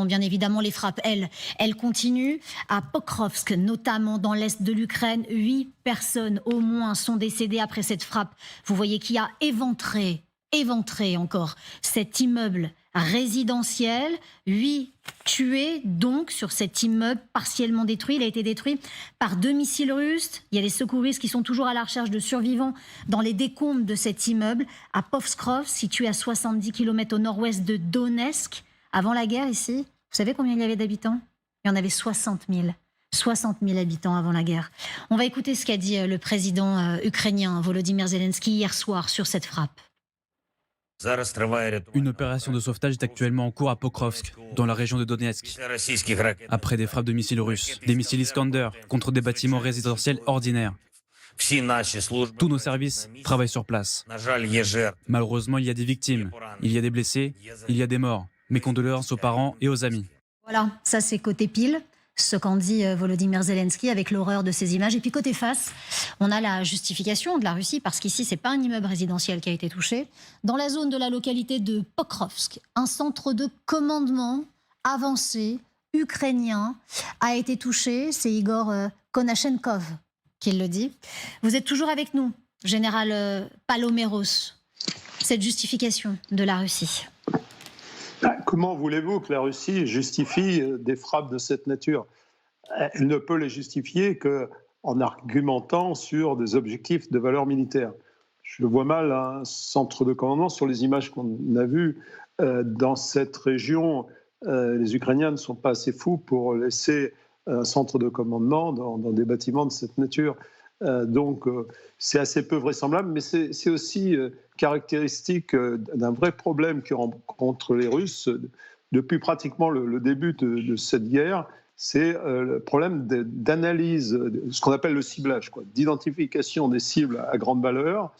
Bien évidemment, les frappes, elles continuent. À Pokrovsk, notamment dans l'est de l'Ukraine, 8 personnes au moins sont décédées après cette frappe. Vous voyez qui a éventré encore cet immeuble résidentiel. 8 tués donc sur cet immeuble partiellement détruit. Il a été détruit par 2 missiles russes. Il y a les secouristes qui sont toujours à la recherche de survivants dans les décombres de cet immeuble à Pokrovsk, situé à 70 km au nord-ouest de Donetsk. Avant la guerre, ici, vous savez combien il y avait d'habitants? Il y en avait 60 000. 60 000 habitants avant la guerre. On va écouter ce qu'a dit le président ukrainien Volodymyr Zelensky hier soir sur cette frappe. Une opération de sauvetage est actuellement en cours à Pokrovsk, dans la région de Donetsk, après des frappes de missiles russes, des missiles Iskander contre des bâtiments résidentiels ordinaires. Tous nos services travaillent sur place. Malheureusement, il y a des victimes, il y a des blessés, il y a des morts. Mes condoléances aux parents et aux amis. Voilà, ça c'est côté pile, ce qu'en dit Volodymyr Zelensky avec l'horreur de ces images. Et puis côté face, on a la justification de la Russie, parce qu'ici, c'est pas un immeuble résidentiel qui a été touché. Dans la zone de la localité de Pokrovsk, un centre de commandement avancé ukrainien a été touché. C'est Igor Konashenkov qui le dit. Vous êtes toujours avec nous, général Paloméros. Cette justification de la Russie. Comment voulez-vous que la Russie justifie des frappes de cette nature? Elle ne peut les justifier qu'en argumentant sur des objectifs de valeur militaire. Je vois mal un centre de commandement. Sur les images qu'on a vues dans cette région, les Ukrainiens ne sont pas assez fous pour laisser un centre de commandement dans des bâtiments de cette nature. Donc c'est assez peu vraisemblable, mais c'est aussi caractéristique d'un vrai problème que rencontrent les Russes depuis pratiquement le début de cette guerre. C'est le problème d'analyse, ce qu'on appelle le ciblage, d'identification des cibles à grande valeur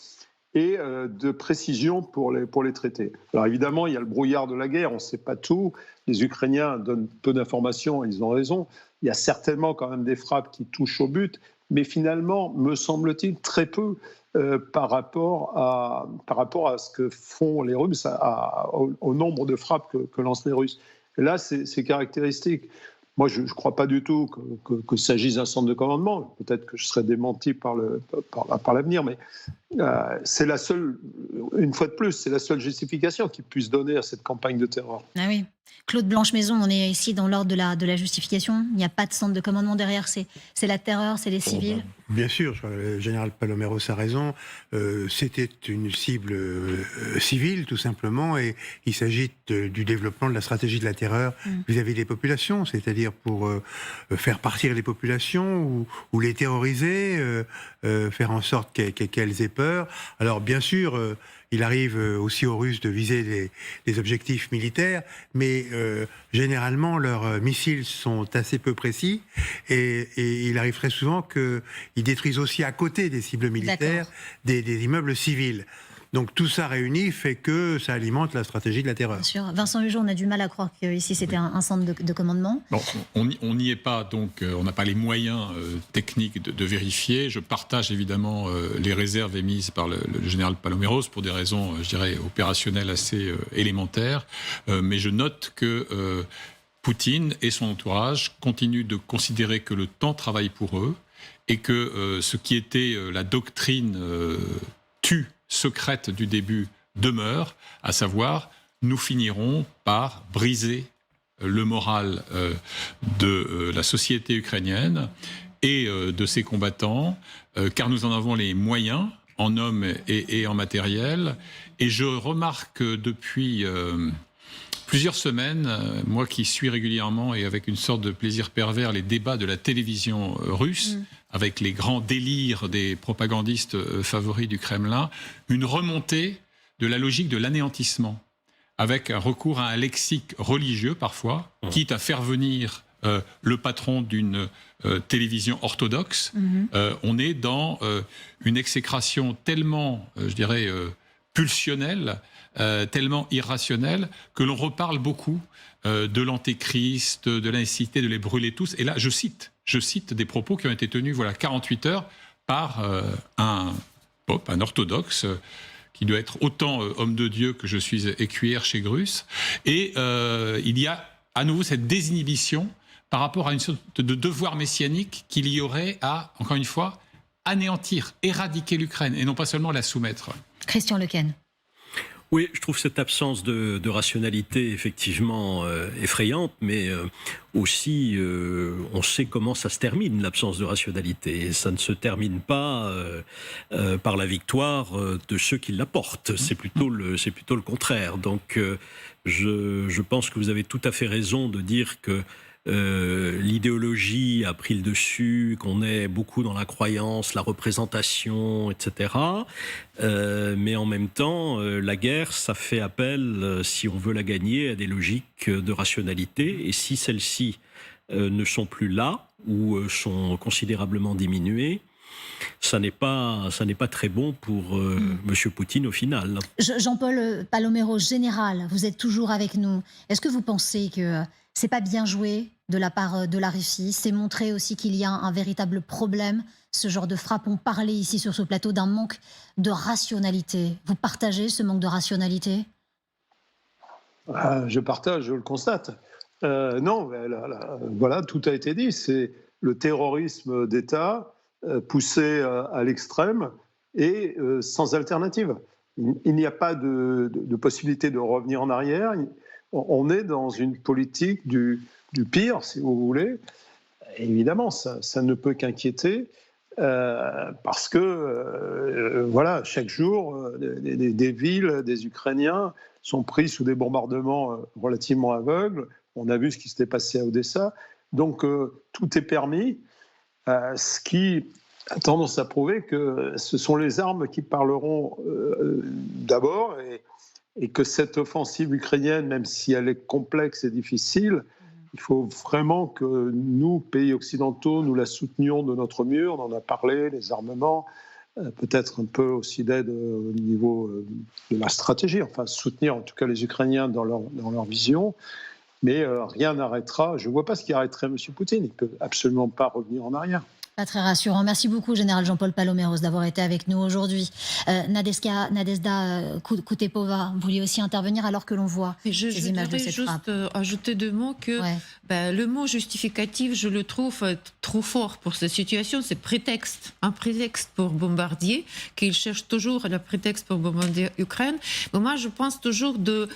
et de précision pour les traiter. Alors évidemment, il y a le brouillard de la guerre, on ne sait pas tout. Les Ukrainiens donnent peu d'informations, ils ont raison. Il y a certainement quand même des frappes qui touchent au but, mais finalement, me semble-t-il, très peu par rapport à ce que font les Russes, au nombre de frappes que lancent les Russes. Et là, c'est caractéristique. Moi, je ne crois pas du tout qu'il s'agisse d'un centre de commandement. Peut-être que je serai démenti par l'avenir, mais c'est la seule, une fois de plus, c'est la seule justification qu'ils puissent donner à cette campagne de terreur. Ah oui. Claude Blanche-Maison, on est ici dans l'ordre de la justification. Il n'y a pas de centre de commandement derrière, c'est la terreur, c'est les civils. Bien sûr, le général Paloméros a raison. C'était une cible civile, tout simplement, et il s'agit du développement de la stratégie de la terreur vis-à-vis des populations, c'est-à-dire pour faire partir les populations ou les terroriser, faire en sorte qu'elles aient peur. Alors, bien sûr, il arrive aussi aux Russes de viser des objectifs militaires, mais généralement leurs missiles sont assez peu précis et il arrive très souvent qu'ils détruisent aussi à côté des cibles militaires des immeubles civils. Donc tout ça réuni fait que ça alimente la stratégie de la terreur. Bien sûr. Vincent Hugeot, on a du mal à croire qu'ici c'était un centre de commandement. Bon, on n'y est pas, donc on n'a pas les moyens techniques de vérifier. Je partage évidemment les réserves émises par le général Paloméros pour des raisons, je dirais, opérationnelles assez élémentaires. Mais je note que Poutine et son entourage continuent de considérer que le temps travaille pour eux et que ce qui était la doctrine secrète du début demeure, à savoir nous finirons par briser le moral de la société ukrainienne et de ses combattants, car nous en avons les moyens en hommes et en matériel. Et je remarque depuis plusieurs semaines, moi qui suis régulièrement et avec une sorte de plaisir pervers les débats de la télévision russe, avec les grands délires des propagandistes favoris du Kremlin, une remontée de la logique de l'anéantissement, avec un recours à un lexique religieux parfois, quitte à faire venir le patron d'une télévision orthodoxe. On est dans une exécration tellement, je dirais, pulsionnelle, tellement irrationnelle, que l'on reparle beaucoup de l'antéchrist, de la nécessité de les brûler tous. Et là, je cite des propos qui ont été tenus, 48 heures, par un pope, un orthodoxe, qui doit être autant homme de Dieu que je suis écuyère chez Grus. Et il y a à nouveau cette désinhibition par rapport à une sorte de devoir messianique qu'il y aurait à, encore une fois, anéantir, éradiquer l'Ukraine et non pas seulement la soumettre. Christian Lequesne. Oui, je trouve cette absence de rationalité effectivement effrayante, mais aussi on sait comment ça se termine, l'absence de rationalité. Et ça ne se termine pas par la victoire de ceux qui la portent. C'est plutôt le contraire. Donc je pense que vous avez tout à fait raison de dire que l'idéologie a pris le dessus, qu'on est beaucoup dans la croyance, la représentation, etc. Mais en même temps, la guerre, ça fait appel, si on veut la gagner, à des logiques de rationalité. Et si celles-ci ne sont plus là ou sont considérablement diminuées, ça n'est pas très bon pour M. Poutine au final. Jean-Paul Palomero, général, vous êtes toujours avec nous. Est-ce que vous pensez que c'est pas bien joué de la part de la Russie? C'est montrer aussi qu'il y a un véritable problème. Ce genre de frappe, on parlait ici sur ce plateau d'un manque de rationalité. Vous partagez ce manque de rationalité? Je partage, je le constate. Non, voilà, tout a été dit. C'est le terrorisme d'État poussé à l'extrême et sans alternative. Il n'y a pas de possibilité de revenir en arrière. On est dans une politique du pire, si vous voulez. Et évidemment, ça ne peut qu'inquiéter parce que, voilà, chaque jour, des villes, des Ukrainiens sont pris sous des bombardements relativement aveugles. On a vu ce qui s'était passé à Odessa. Donc, tout est permis, ce qui a tendance à prouver que ce sont les armes qui parleront d'abord et que cette offensive ukrainienne, même si elle est complexe et difficile, il faut vraiment que nous, pays occidentaux, nous la soutenions de notre mieux. On en a parlé, les armements, peut-être un peu aussi d'aide au niveau de la stratégie, enfin soutenir en tout cas les Ukrainiens dans leur vision. Mais rien n'arrêtera, je ne vois pas ce qui arrêterait M. Poutine. Il ne peut absolument pas revenir en arrière. Pas très rassurant. Merci beaucoup, Général Jean-Paul Paloméros, d'avoir été avec nous aujourd'hui. Nadezhda Koutepova, vous vouliez aussi intervenir alors que l'on voit ces images de cette frappe. Je voudrais juste ajouter 2 mots que le mot justificatif, je le trouve trop fort pour cette situation. C'est un prétexte pour bombarder, qu'ils cherchent toujours le prétexte pour bombarder l'Ukraine. Mais moi, je pense toujours de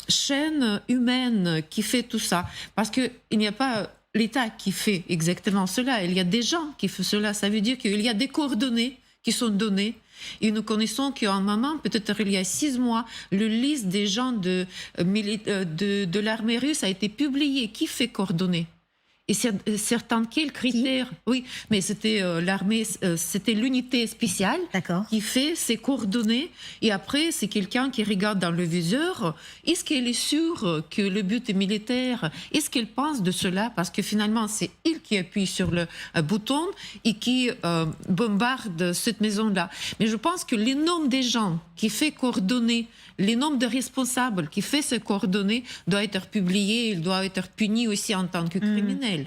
chaîne humaine qui fait tout ça. Parce qu'il n'y a pas l'État qui fait exactement cela. Il y a des gens qui font cela. Ça veut dire qu'il y a des coordonnées qui sont données. Et nous connaissons qu'à un moment, peut-être il y a 6 mois, le liste des gens de l'armée russe a été publié. Qui fait coordonner? Et certains quels critères? Oui, mais c'était l'armée, c'était l'unité spéciale qui fait ses coordonnées. Et après, c'est quelqu'un qui regarde dans le viseur. Est-ce qu'elle est sûre que le but est militaire? Est-ce qu'elle pense de cela? Parce que finalement, c'est il qui appuie sur le bouton et qui bombarde cette maison-là. Mais je pense que les noms des gens qui fait coordonner, les noms de responsables qui fait ces coordonnées doivent être publiés, ils doivent être punis aussi en tant que criminels.